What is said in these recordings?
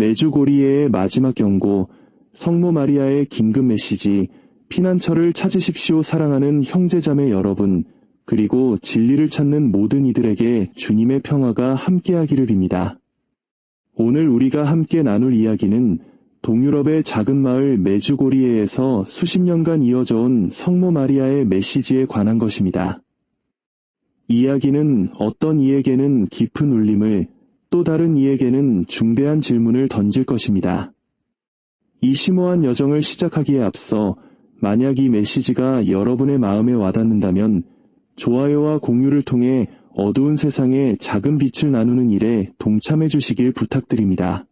메주고리에의 마지막 경고, 성모 마리아의 긴급 메시지, 피난처를 찾으십시오 사랑하는 형제자매 여러분, 그리고 진리를 찾는 모든 이들에게 주님의 평화가 함께하기를 빕니다. 오늘 우리가 함께 나눌 이야기는 동유럽의 작은 마을 메주고리에에서 수십 년간 이어져 온 성모 마리아의 메시지에 관한 것입니다. 이야기는 어떤 이에게는 깊은 울림을, 또 다른 이에게는 중대한 질문을 던질 것입니다. 이 심오한 여정을 시작하기에 앞서 만약 이 메시지가 여러분의 마음에 와닿는다면 좋아요와 공유를 통해 어두운 세상에 작은 빛을 나누는 일에 동참해 주시길 부탁드립니다.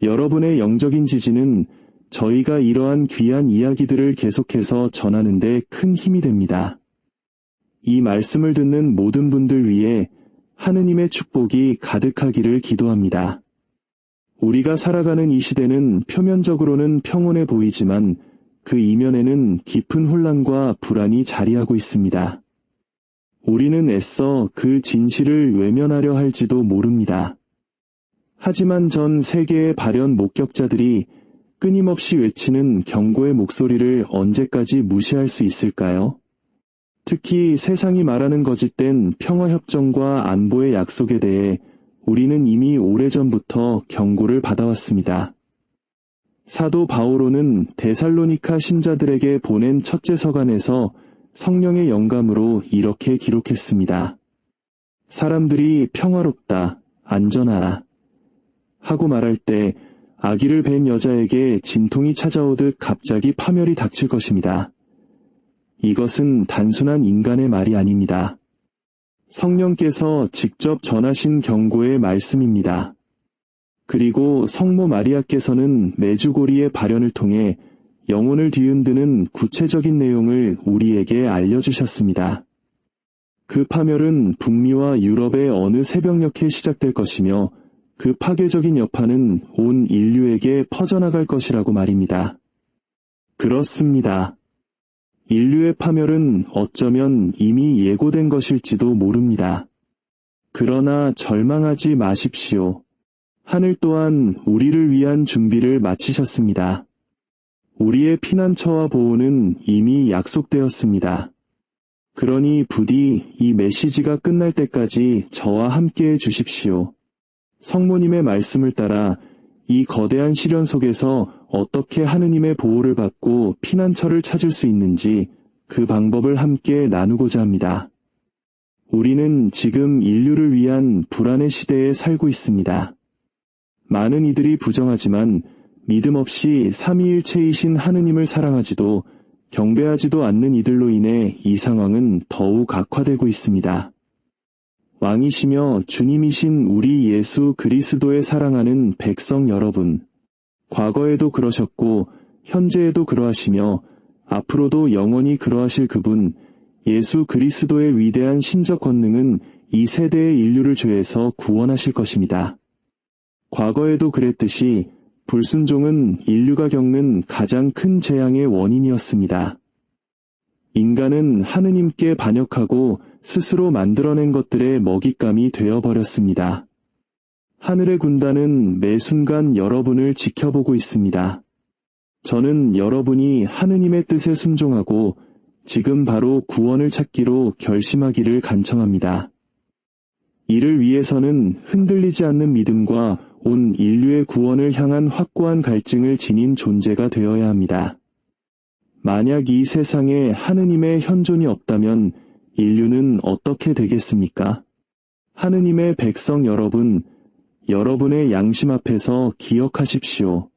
여러분의 영적인 지지는 저희가 이러한 귀한 이야기들을 계속해서 전하는 데 큰 힘이 됩니다. 이 말씀을 듣는 모든 분들 위해 하느님의 축복이 가득하기를 기도합니다. 우리가 살아가는 이 시대는 표면적으로는 평온해 보이지만 그 이면에는 깊은 혼란과 불안이 자리하고 있습니다. 우리는 애써 그 진실을 외면하려 할지도 모릅니다. 하지만 전 세계의 발현 목격자들이 끊임없이 외치는 경고의 목소리를 언제까지 무시할 수 있을까요? 특히 세상이 말하는 거짓된 평화협정과 안보의 약속에 대해 우리는 이미 오래전부터 경고를 받아왔습니다. 사도 바오로는 데살로니가 신자들에게 보낸 첫째 서간에서 성령의 영감으로 이렇게 기록했습니다. 사람들이 평화롭다, 안전하다 하고 말할 때 아기를 뵌 여자에게 진통이 찾아오듯 갑자기 파멸이 닥칠 것입니다. 이것은 단순한 인간의 말이 아닙니다. 성령께서 직접 전하신 경고의 말씀입니다. 그리고 성모 마리아께서는 메주고리의 발현을 통해 영혼을 뒤흔드는 구체적인 내용을 우리에게 알려주셨습니다. 그 파멸은 북미와 유럽의 어느 새벽녘에 시작될 것이며 그 파괴적인 여파는 온 인류에게 퍼져나갈 것이라고 말입니다. 그렇습니다. 인류의 파멸은 어쩌면 이미 예고된 것일지도 모릅니다. 그러나 절망하지 마십시오. 하늘 또한 우리를 위한 준비를 마치셨습니다. 우리의 피난처와 보호는 이미 약속되었습니다. 그러니 부디 이 메시지가 끝날 때까지 저와 함께해 주십시오. 성모님의 말씀을 따라 이 거대한 시련 속에서 어떻게 하느님의 보호를 받고 피난처를 찾을 수 있는지 그 방법을 함께 나누고자 합니다. 우리는 지금 인류를 위한 불안의 시대에 살고 있습니다. 많은 이들이 부정하지만 믿음 없이 삼위일체이신 하느님을 사랑하지도 경배하지도 않는 이들로 인해 이 상황은 더욱 악화되고 있습니다. 왕이시며 주님이신 우리 예수 그리스도의 사랑하는 백성 여러분, 과거에도 그러셨고 현재에도 그러하시며 앞으로도 영원히 그러하실 그분 예수 그리스도의 위대한 신적 권능은 이 세대의 인류를 죄에서 구원하실 것입니다. 과거에도 그랬듯이 불순종은 인류가 겪는 가장 큰 재앙의 원인이었습니다. 인간은 하느님께 반역하고 스스로 만들어낸 것들의 먹잇감이 되어버렸습니다. 하늘의 군단은 매 순간 여러분을 지켜보고 있습니다. 저는 여러분이 하느님의 뜻에 순종하고 지금 바로 구원을 찾기로 결심하기를 간청합니다. 이를 위해서는 흔들리지 않는 믿음과 온 인류의 구원을 향한 확고한 갈증을 지닌 존재가 되어야 합니다. 만약 이 세상에 하느님의 현존이 없다면 인류는 어떻게 되겠습니까? 하느님의 백성 여러분, 여러분의 양심 앞에서 기억하십시오.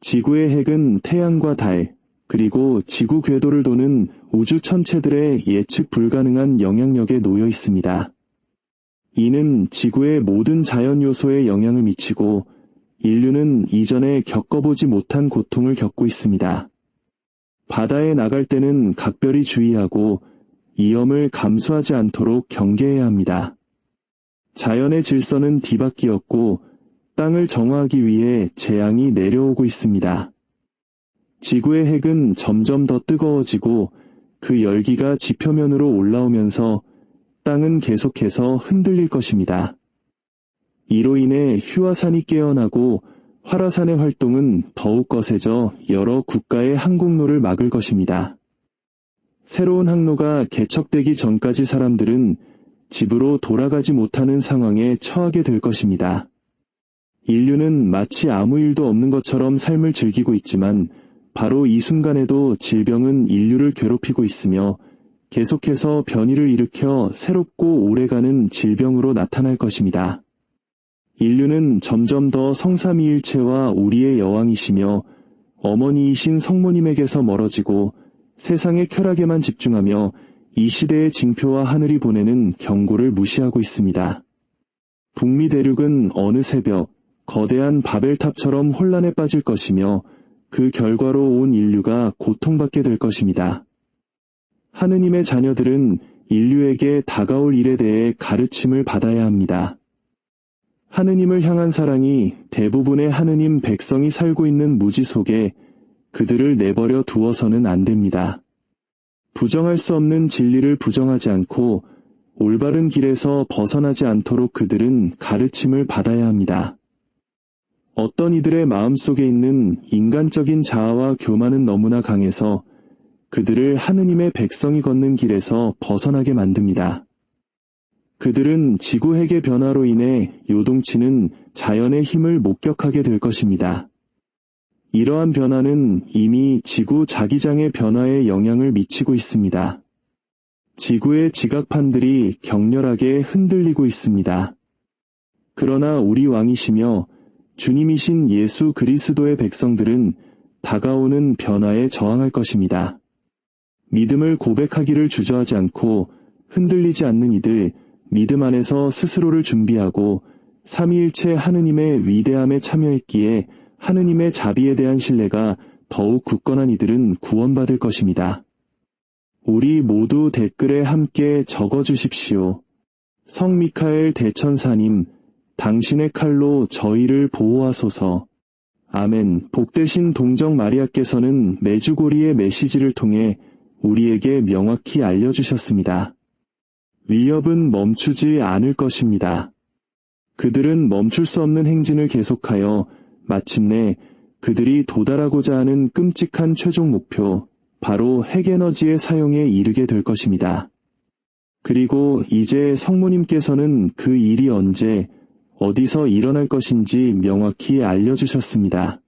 지구의 핵은 태양과 달, 그리고 지구 궤도를 도는 우주 천체들의 예측 불가능한 영향력에 놓여 있습니다. 이는 지구의 모든 자연 요소에 영향을 미치고 인류는 이전에 겪어보지 못한 고통을 겪고 있습니다. 바다에 나갈 때는 각별히 주의하고 위험을 감수하지 않도록 경계해야 합니다. 자연의 질서는 뒤바뀌었고 땅을 정화하기 위해 재앙이 내려오고 있습니다. 지구의 핵은 점점 더 뜨거워지고 그 열기가 지표면으로 올라오면서 땅은 계속해서 흔들릴 것입니다. 이로 인해 휴화산이 깨어나고 화라산의 활동은 더욱 거세져 여러 국가의 항공로를 막을 것입니다. 새로운 항로가 개척되기 전까지 사람들은 집으로 돌아가지 못하는 상황에 처하게 될 것입니다. 인류는 마치 아무 일도 없는 것처럼 삶을 즐기고 있지만 바로 이 순간에도 질병은 인류를 괴롭히고 있으며 계속해서 변이를 일으켜 새롭고 오래가는 질병으로 나타날 것입니다. 인류는 점점 더 성삼위일체와 우리의 여왕이시며 어머니이신 성모님에게서 멀어지고 세상의 쾌락에만 집중하며 이 시대의 징표와 하늘이 보내는 경고를 무시하고 있습니다. 북미 대륙은 어느 새벽 거대한 바벨탑처럼 혼란에 빠질 것이며 그 결과로 온 인류가 고통받게 될 것입니다. 하느님의 자녀들은 인류에게 다가올 일에 대해 가르침을 받아야 합니다. 하느님을 향한 사랑이 대부분의 하느님 백성이 살고 있는 무지 속에 그들을 내버려 두어서는 안 됩니다. 부정할 수 없는 진리를 부정하지 않고 올바른 길에서 벗어나지 않도록 그들은 가르침을 받아야 합니다. 어떤 이들의 마음속에 있는 인간적인 자아와 교만은 너무나 강해서 그들을 하느님의 백성이 걷는 길에서 벗어나게 만듭니다. 그들은 지구핵의 변화로 인해 요동치는 자연의 힘을 목격하게 될 것입니다. 이러한 변화는 이미 지구 자기장의 변화에 영향을 미치고 있습니다. 지구의 지각판들이 격렬하게 흔들리고 있습니다. 그러나 우리 왕이시며 주님이신 예수 그리스도의 백성들은 다가오는 변화에 저항할 것입니다. 믿음을 고백하기를 주저하지 않고 흔들리지 않는 이들, 믿음 안에서 스스로를 준비하고 삼위일체 하느님의 위대함에 참여했기에 하느님의 자비에 대한 신뢰가 더욱 굳건한 이들은 구원받을 것입니다. 우리 모두 댓글에 함께 적어주십시오. 성 미카엘 대천사님, 당신의 칼로 저희를 보호하소서. 아멘. 복되신 동정 마리아께서는 메주고리의 메시지를 통해 우리에게 명확히 알려주셨습니다. 위협은 멈추지 않을 것입니다. 그들은 멈출 수 없는 행진을 계속하여 마침내 그들이 도달하고자 하는 끔찍한 최종 목표, 바로 핵에너지의 사용에 이르게 될 것입니다. 그리고 이제 성모님께서는 그 일이 언제, 어디서 일어날 것인지 명확히 알려주셨습니다.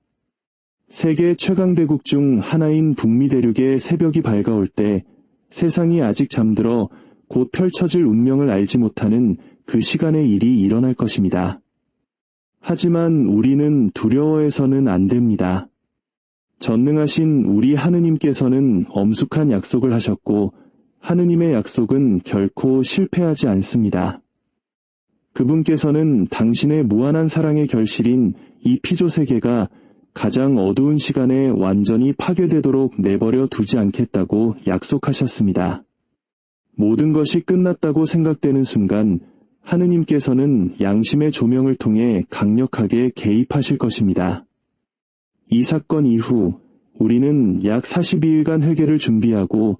세계 최강대국 중 하나인 북미 대륙의 새벽이 밝아올 때 세상이 아직 잠들어 곧 펼쳐질 운명을 알지 못하는 그 시간의 일이 일어날 것입니다. 하지만 우리는 두려워해서는 안 됩니다. 전능하신 우리 하느님께서는 엄숙한 약속을 하셨고 하느님의 약속은 결코 실패하지 않습니다. 그분께서는 당신의 무한한 사랑의 결실인 이 피조 세계가 가장 어두운 시간에 완전히 파괴되도록 내버려 두지 않겠다고 약속하셨습니다. 모든 것이 끝났다고 생각되는 순간 하느님께서는 양심의 조명을 통해 강력하게 개입하실 것입니다. 이 사건 이후 우리는 약 42일간 회개를 준비하고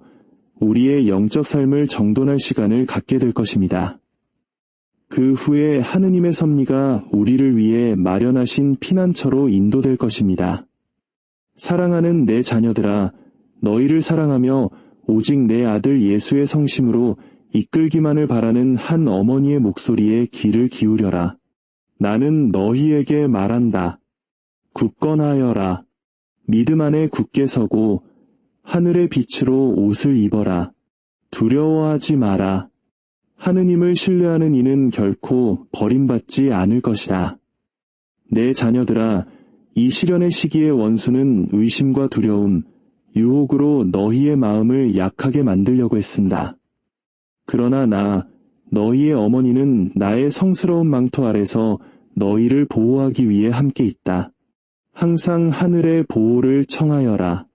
우리의 영적 삶을 정돈할 시간을 갖게 될 것입니다. 그 후에 하느님의 섭리가 우리를 위해 마련하신 피난처로 인도될 것입니다. 사랑하는 내 자녀들아, 너희를 사랑하며 오직 내 아들 예수의 성심으로 이끌기만을 바라는 한 어머니의 목소리에 귀를 기울여라. 나는 너희에게 말한다. 굳건하여라. 믿음 안에 굳게 서고 하늘의 빛으로 옷을 입어라. 두려워하지 마라. 하느님을 신뢰하는 이는 결코 버림받지 않을 것이다. 내 자녀들아, 이 시련의 시기의 원수는 의심과 두려움, 유혹으로 너희의 마음을 약하게 만들려고 애쓴다. 그러나 너희의 어머니는 나의 성스러운 망토 아래서 너희를 보호하기 위해 함께 있다. 항상 하늘의 보호를 청하여라.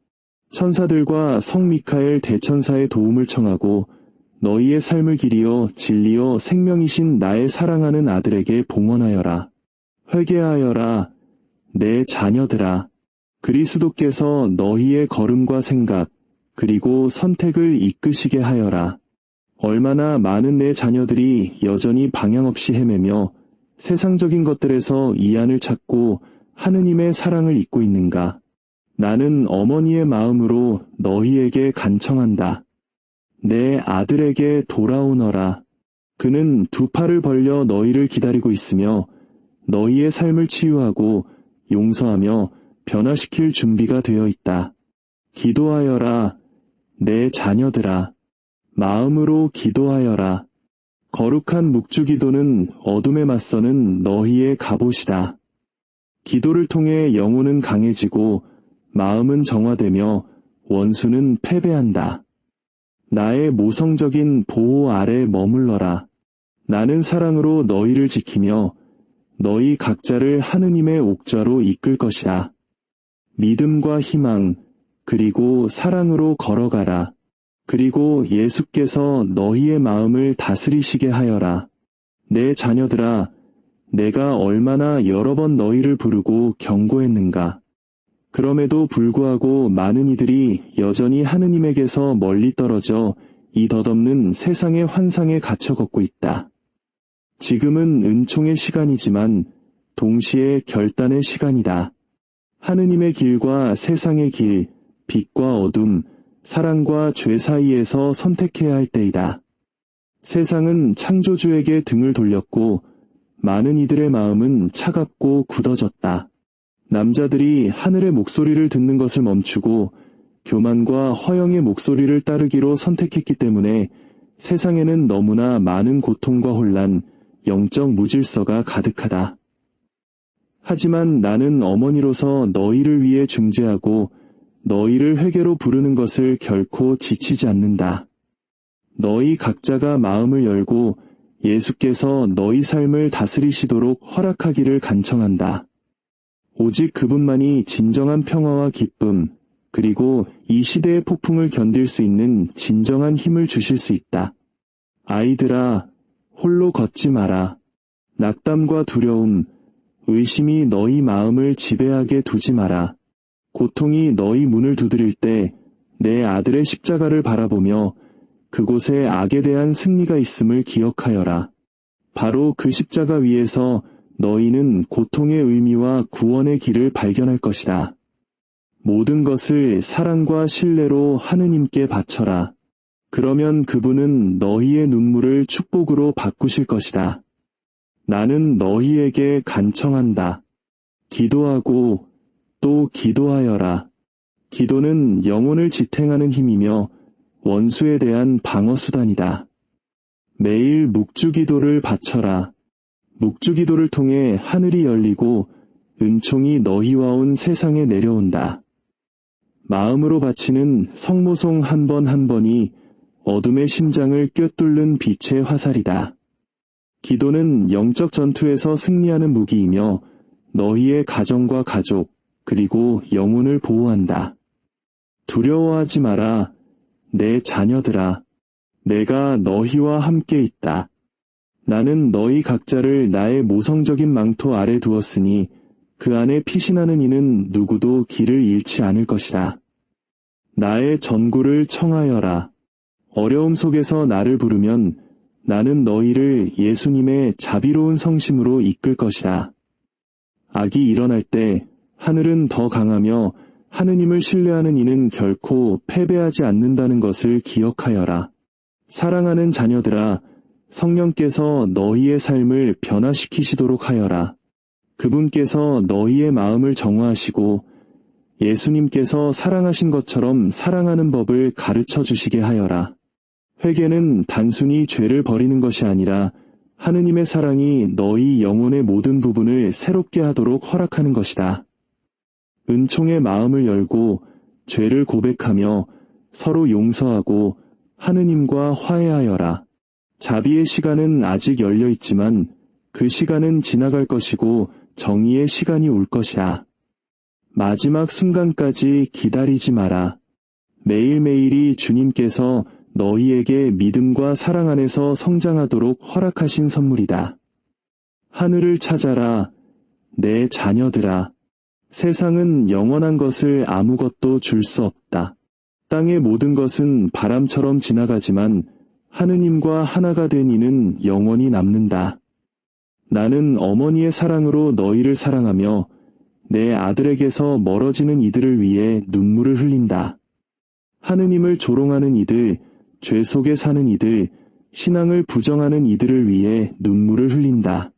천사들과 성 미카엘 대천사의 도움을 청하고 너희의 삶을 길이어 진리여 생명이신 나의 사랑하는 아들에게 봉헌하여라. 회개하여라. 내 자녀들아. 그리스도께서 너희의 걸음과 생각, 그리고 선택을 이끄시게 하여라. 얼마나 많은 내 자녀들이 여전히 방향 없이 헤매며 세상적인 것들에서 이안을 찾고 하느님의 사랑을 잊고 있는가? 나는 어머니의 마음으로 너희에게 간청한다. 내 아들에게 돌아오너라. 그는 두 팔을 벌려 너희를 기다리고 있으며 너희의 삶을 치유하고 용서하며 변화시킬 준비가 되어 있다. 기도하여라, 내 자녀들아. 마음으로 기도하여라. 거룩한 묵주기도는 어둠에 맞서는 너희의 갑옷이다. 기도를 통해 영혼은 강해지고 마음은 정화되며 원수는 패배한다. 나의 모성적인 보호 아래 머물러라. 나는 사랑으로 너희를 지키며 너희 각자를 하느님의 옥좌로 이끌 것이다. 믿음과 희망, 그리고 사랑으로 걸어가라. 그리고 예수께서 너희의 마음을 다스리시게 하여라. 내 자녀들아, 내가 얼마나 여러 번 너희를 부르고 경고했는가. 그럼에도 불구하고 많은 이들이 여전히 하느님에게서 멀리 떨어져 이 덧없는 세상의 환상에 갇혀 걷고 있다. 지금은 은총의 시간이지만 동시에 결단의 시간이다. 하느님의 길과 세상의 길, 빛과 어둠, 사랑과 죄 사이에서 선택해야 할 때이다. 세상은 창조주에게 등을 돌렸고 많은 이들의 마음은 차갑고 굳어졌다. 남자들이 하늘의 목소리를 듣는 것을 멈추고 교만과 허영의 목소리를 따르기로 선택했기 때문에 세상에는 너무나 많은 고통과 혼란, 영적 무질서가 가득하다. 하지만 나는 어머니로서 너희를 위해 중재하고 너희를 회개로 부르는 것을 결코 지치지 않는다. 너희 각자가 마음을 열고 예수께서 너희 삶을 다스리시도록 허락하기를 간청한다. 오직 그분만이 진정한 평화와 기쁨, 그리고 이 시대의 폭풍을 견딜 수 있는 진정한 힘을 주실 수 있다. 아이들아, 홀로 걷지 마라. 낙담과 두려움, 의심이 너희 마음을 지배하게 두지 마라. 고통이 너희 문을 두드릴 때 내 아들의 십자가를 바라보며 그곳에 악에 대한 승리가 있음을 기억하여라. 바로 그 십자가 위에서 너희는 고통의 의미와 구원의 길을 발견할 것이다. 모든 것을 사랑과 신뢰로 하느님께 바쳐라. 그러면 그분은 너희의 눈물을 축복으로 바꾸실 것이다. 나는 너희에게 간청한다. 기도하고 또 기도하여라. 기도는 영혼을 지탱하는 힘이며 원수에 대한 방어수단이다. 매일 묵주기도를 바쳐라. 묵주기도를 통해 하늘이 열리고 은총이 너희와 온 세상에 내려온다. 마음으로 바치는 성모송 한 번 한 번이 어둠의 심장을 꿰뚫는 빛의 화살이다. 기도는 영적 전투에서 승리하는 무기이며 너희의 가정과 가족, 그리고 영혼을 보호한다. 두려워하지 마라, 내 자녀들아. 내가 너희와 함께 있다. 나는 너희 각자를 나의 모성적인 망토 아래 두었으니 그 안에 피신하는 이는 누구도 길을 잃지 않을 것이다. 나의 전구를 청하여라. 어려움 속에서 나를 부르면 나는 너희를 예수님의 자비로운 성심으로 이끌 것이다. 악이 일어날 때 하늘은 더 강하며 하느님을 신뢰하는 이는 결코 패배하지 않는다는 것을 기억하여라. 사랑하는 자녀들아, 성령께서 너희의 삶을 변화시키시도록 하여라. 그분께서 너희의 마음을 정화하시고 예수님께서 사랑하신 것처럼 사랑하는 법을 가르쳐 주시게 하여라. 회개는 단순히 죄를 버리는 것이 아니라 하느님의 사랑이 너희 영혼의 모든 부분을 새롭게 하도록 허락하는 것이다. 은총의 마음을 열고 죄를 고백하며 서로 용서하고 하느님과 화해하여라. 자비의 시간은 아직 열려 있지만 그 시간은 지나갈 것이고 정의의 시간이 올 것이다. 마지막 순간까지 기다리지 마라. 매일매일이 주님께서 너희에게 믿음과 사랑 안에서 성장하도록 허락하신 선물이다. 하늘을 찾아라, 내 자녀들아. 세상은 영원한 것을 아무것도 줄 수 없다. 땅의 모든 것은 바람처럼 지나가지만 하느님과 하나가 된 이는 영원히 남는다. 나는 어머니의 사랑으로 너희를 사랑하며 내 아들에게서 멀어지는 이들을 위해 눈물을 흘린다. 하느님을 조롱하는 이들, 죄 속에 사는 이들, 신앙을 부정하는 이들을 위해 눈물을 흘린다.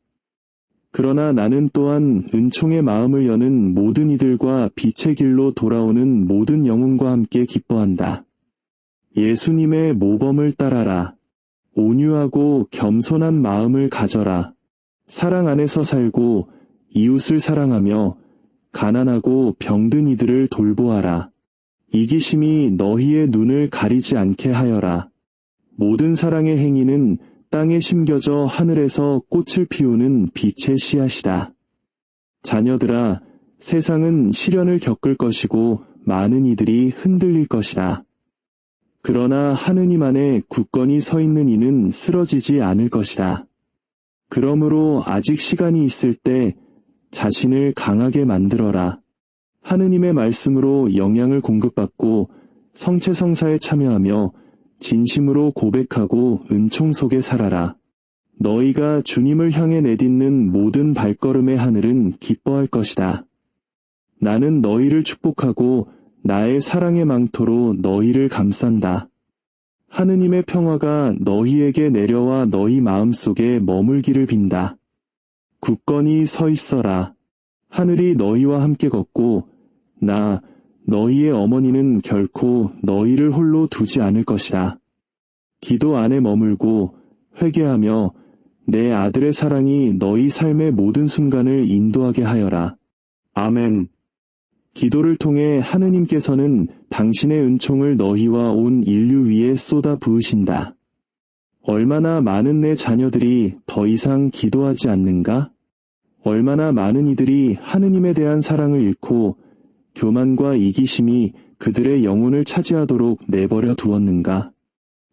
그러나 나는 또한 은총의 마음을 여는 모든 이들과 빛의 길로 돌아오는 모든 영혼과 함께 기뻐한다. 예수님의 모범을 따라라. 온유하고 겸손한 마음을 가져라. 사랑 안에서 살고 이웃을 사랑하며 가난하고 병든 이들을 돌보아라. 이기심이 너희의 눈을 가리지 않게 하여라. 모든 사랑의 행위는 땅에 심겨져 하늘에서 꽃을 피우는 빛의 씨앗이다. 자녀들아, 세상은 시련을 겪을 것이고 많은 이들이 흔들릴 것이다. 그러나 하느님 안에 굳건히 서 있는 이는 쓰러지지 않을 것이다. 그러므로 아직 시간이 있을 때 자신을 강하게 만들어라. 하느님의 말씀으로 영양을 공급받고 성체성사에 참여하며 진심으로 고백하고 은총 속에 살아라. 너희가 주님을 향해 내딛는 모든 발걸음의 하늘은 기뻐할 것이다. 나는 너희를 축복하고 나의 사랑의 망토로 너희를 감싼다. 하느님의 평화가 너희에게 내려와 너희 마음속에 머물기를 빈다. 굳건히 서 있어라. 하늘이 너희와 함께 걷고 나 너희의 어머니는 결코 너희를 홀로 두지 않을 것이다. 기도 안에 머물고 회개하며 내 아들의 사랑이 너희 삶의 모든 순간을 인도하게 하여라. 아멘. 기도를 통해 하느님께서는 당신의 은총을 너희와 온 인류 위에 쏟아 부으신다. 얼마나 많은 내 자녀들이 더 이상 기도하지 않는가? 얼마나 많은 이들이 하느님에 대한 사랑을 잃고 교만과 이기심이 그들의 영혼을 차지하도록 내버려 두었는가?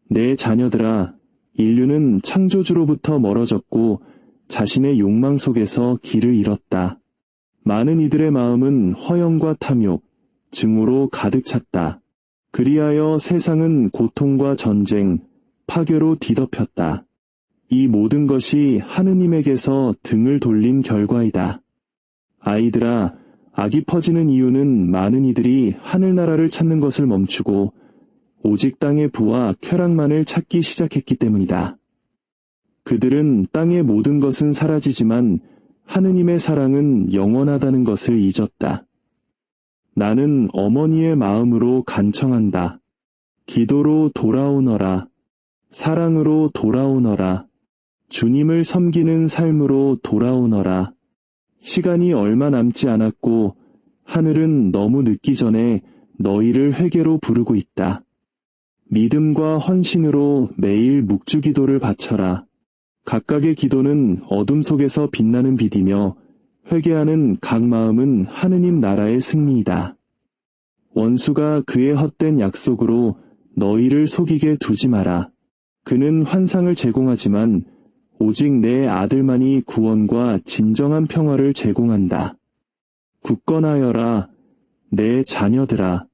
내 자녀들아, 인류는 창조주로부터 멀어졌고 자신의 욕망 속에서 길을 잃었다. 많은 이들의 마음은 허영과 탐욕, 증오로 가득 찼다. 그리하여 세상은 고통과 전쟁, 파괴로 뒤덮였다. 이 모든 것이 하느님에게서 등을 돌린 결과이다. 아이들아, 악이 퍼지는 이유는 많은 이들이 하늘나라를 찾는 것을 멈추고 오직 땅의 부와 쾌락만을 찾기 시작했기 때문이다. 그들은 땅의 모든 것은 사라지지만 하느님의 사랑은 영원하다는 것을 잊었다. 나는 어머니의 마음으로 간청한다. 기도로 돌아오너라. 사랑으로 돌아오너라. 주님을 섬기는 삶으로 돌아오너라. 시간이 얼마 남지 않았고 하늘은 너무 늦기 전에 너희를 회개로 부르고 있다. 믿음과 헌신으로 매일 묵주기도를 바쳐라. 각각의 기도는 어둠 속에서 빛나는 빛이며 회개하는 각 마음은 하느님 나라의 승리이다. 원수가 그의 헛된 약속으로 너희를 속이게 두지 마라. 그는 환상을 제공하지만 오직 내 아들만이 구원과 진정한 평화를 제공한다. 굳건하여라, 내 자녀들아.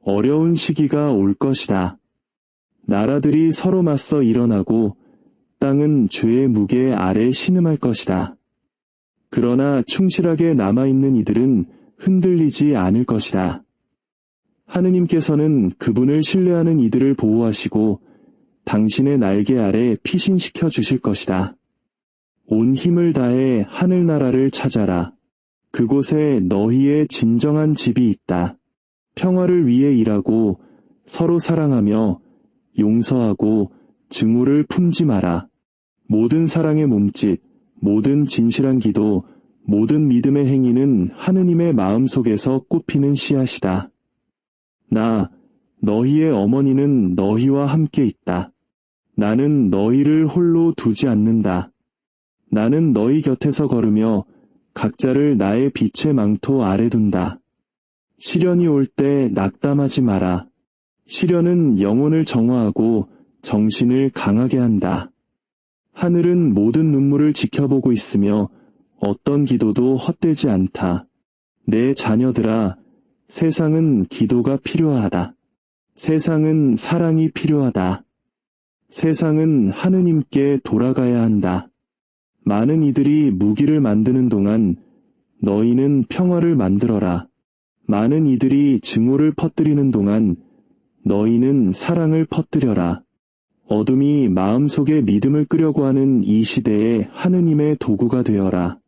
어려운 시기가 올 것이다. 나라들이 서로 맞서 일어나고 땅은 죄의 무게 아래 신음할 것이다. 그러나 충실하게 남아있는 이들은 흔들리지 않을 것이다. 하느님께서는 그분을 신뢰하는 이들을 보호하시고 당신의 날개 아래 피신시켜 주실 것이다. 온 힘을 다해 하늘나라를 찾아라. 그곳에 너희의 진정한 집이 있다. 평화를 위해 일하고 서로 사랑하며 용서하고 증오를 품지 마라. 모든 사랑의 몸짓, 모든 진실한 기도, 모든 믿음의 행위는 하느님의 마음속에서 꽃피는 씨앗이다. 나, 너희의 어머니는 너희와 함께 있다. 나는 너희를 홀로 두지 않는다. 나는 너희 곁에서 걸으며 각자를 나의 빛의 망토 아래 둔다. 시련이 올 때 낙담하지 마라. 시련은 영혼을 정화하고 정신을 강하게 한다. 하늘은 모든 눈물을 지켜보고 있으며 어떤 기도도 헛되지 않다. 내 자녀들아, 세상은 기도가 필요하다. 세상은 사랑이 필요하다. 세상은 하느님께 돌아가야 한다. 많은 이들이 무기를 만드는 동안 너희는 평화를 만들어라. 많은 이들이 증오를 퍼뜨리는 동안 너희는 사랑을 퍼뜨려라. 어둠이 마음속에 믿음을 끄려고 하는 이 시대에 하느님의 도구가 되어라.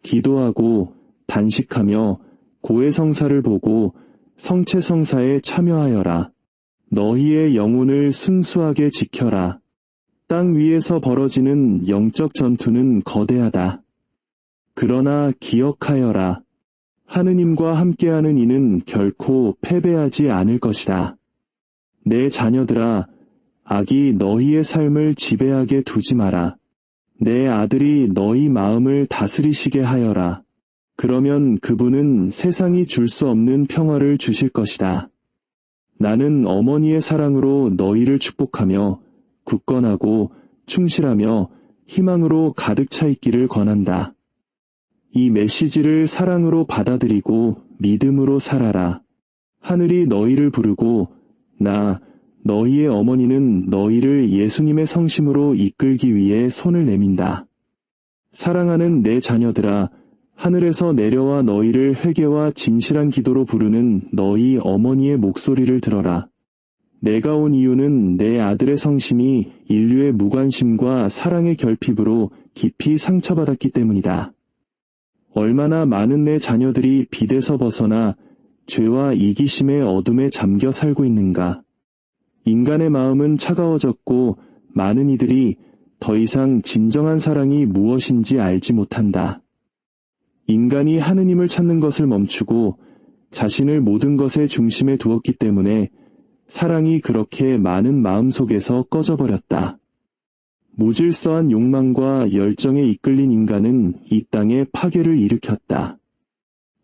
기도하고 단식하며 고해성사를 보고 성체성사에 참여하여라. 너희의 영혼을 순수하게 지켜라. 땅 위에서 벌어지는 영적 전투는 거대하다. 그러나 기억하여라. 하느님과 함께하는 이는 결코 패배하지 않을 것이다. 내 자녀들아, 악이 너희의 삶을 지배하게 두지 마라. 내 아들이 너희 마음을 다스리시게 하여라. 그러면 그분은 세상이 줄 수 없는 평화를 주실 것이다. 나는 어머니의 사랑으로 너희를 축복하며 굳건하고 충실하며 희망으로 가득 차 있기를 권한다. 이 메시지를 사랑으로 받아들이고 믿음으로 살아라. 하늘이 너희를 부르고 너희의 어머니는 너희를 예수님의 성심으로 이끌기 위해 손을 내민다. 사랑하는 내 자녀들아, 하늘에서 내려와 너희를 회개와 진실한 기도로 부르는 너희 어머니의 목소리를 들어라. 내가 온 이유는 내 아들의 성심이 인류의 무관심과 사랑의 결핍으로 깊이 상처받았기 때문이다. 얼마나 많은 내 자녀들이 빛에서 벗어나 죄와 이기심의 어둠에 잠겨 살고 있는가. 인간의 마음은 차가워졌고 많은 이들이 더 이상 진정한 사랑이 무엇인지 알지 못한다. 인간이 하느님을 찾는 것을 멈추고 자신을 모든 것의 중심에 두었기 때문에 사랑이 그렇게 많은 마음속에서 꺼져버렸다. 무질서한 욕망과 열정에 이끌린 인간은 이 땅에 파괴를 일으켰다.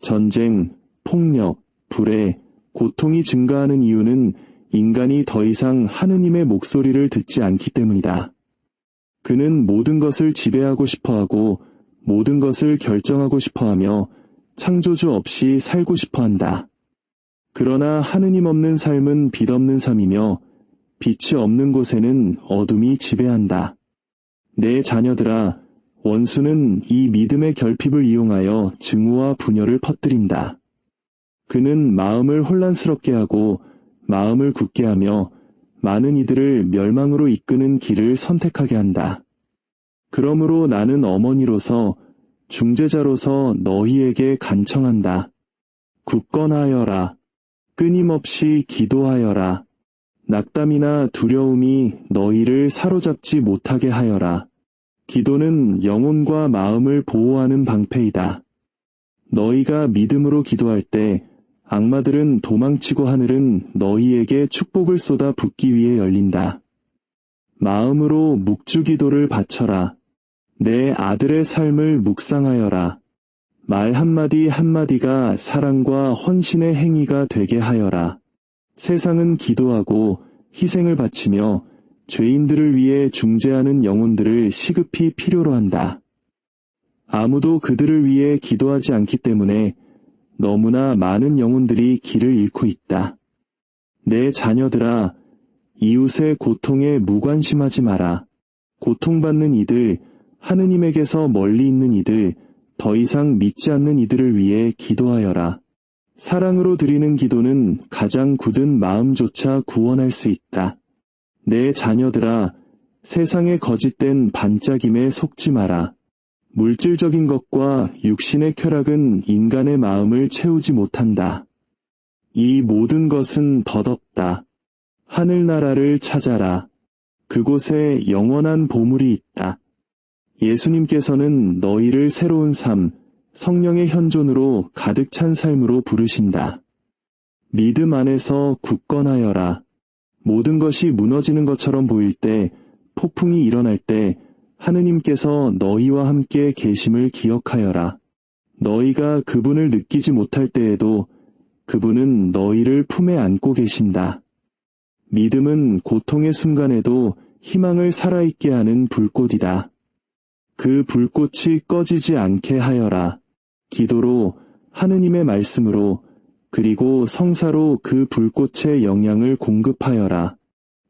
전쟁, 폭력, 불의, 고통이 증가하는 이유는 인간이 더 이상 하느님의 목소리를 듣지 않기 때문이다. 그는 모든 것을 지배하고 싶어하고 모든 것을 결정하고 싶어하며 창조주 없이 살고 싶어한다. 그러나 하느님 없는 삶은 빛 없는 삶이며 빛이 없는 곳에는 어둠이 지배한다. 내 자녀들아, 원수는 이 믿음의 결핍을 이용하여 증오와 분열을 퍼뜨린다. 그는 마음을 혼란스럽게 하고 마음을 굳게 하며 많은 이들을 멸망으로 이끄는 길을 선택하게 한다. 그러므로 나는 어머니로서 중재자로서 너희에게 간청한다. 굳건하여라. 끊임없이 기도하여라. 낙담이나 두려움이 너희를 사로잡지 못하게 하여라. 기도는 영혼과 마음을 보호하는 방패이다. 너희가 믿음으로 기도할 때 악마들은 도망치고 하늘은 너희에게 축복을 쏟아 붓기 위해 열린다. 마음으로 묵주기도를 바쳐라. 내 아들의 삶을 묵상하여라. 말 한마디 한마디가 사랑과 헌신의 행위가 되게 하여라. 세상은 기도하고 희생을 바치며 죄인들을 위해 중재하는 영혼들을 시급히 필요로 한다. 아무도 그들을 위해 기도하지 않기 때문에 너무나 많은 영혼들이 길을 잃고 있다. 내 자녀들아, 이웃의 고통에 무관심하지 마라. 고통받는 이들, 하느님에게서 멀리 있는 이들, 더 이상 믿지 않는 이들을 위해 기도하여라. 사랑으로 드리는 기도는 가장 굳은 마음조차 구원할 수 있다. 내 자녀들아, 세상의 거짓된 반짝임에 속지 마라. 물질적인 것과 육신의 쾌락은 인간의 마음을 채우지 못한다. 이 모든 것은 덧없다. 하늘나라를 찾아라. 그곳에 영원한 보물이 있다. 예수님께서는 너희를 새로운 삶, 성령의 현존으로 가득 찬 삶으로 부르신다. 믿음 안에서 굳건하여라. 모든 것이 무너지는 것처럼 보일 때, 폭풍이 일어날 때 하느님께서 너희와 함께 계심을 기억하여라. 너희가 그분을 느끼지 못할 때에도 그분은 너희를 품에 안고 계신다. 믿음은 고통의 순간에도 희망을 살아있게 하는 불꽃이다. 그 불꽃이 꺼지지 않게 하여라. 기도로, 하느님의 말씀으로, 그리고 성사로 그 불꽃의 영향을 공급하여라.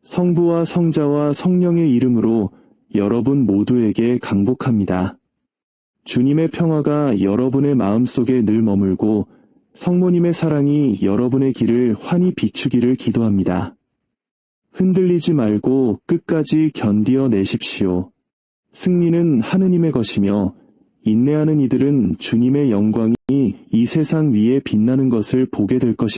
성부와 성자와 성령의 이름으로 여러분 모두에게 강복합니다. 주님의 평화가 여러분의 마음속에 늘 머물고 성모님의 사랑이 여러분의 길을 환히 비추기를 기도합니다. 흔들리지 말고 끝까지 견디어 내십시오. 승리는 하느님의 것이며 인내하는 이들은 주님의 영광이 이 세상 위에 빛나는 것을 보게 될 것입니다.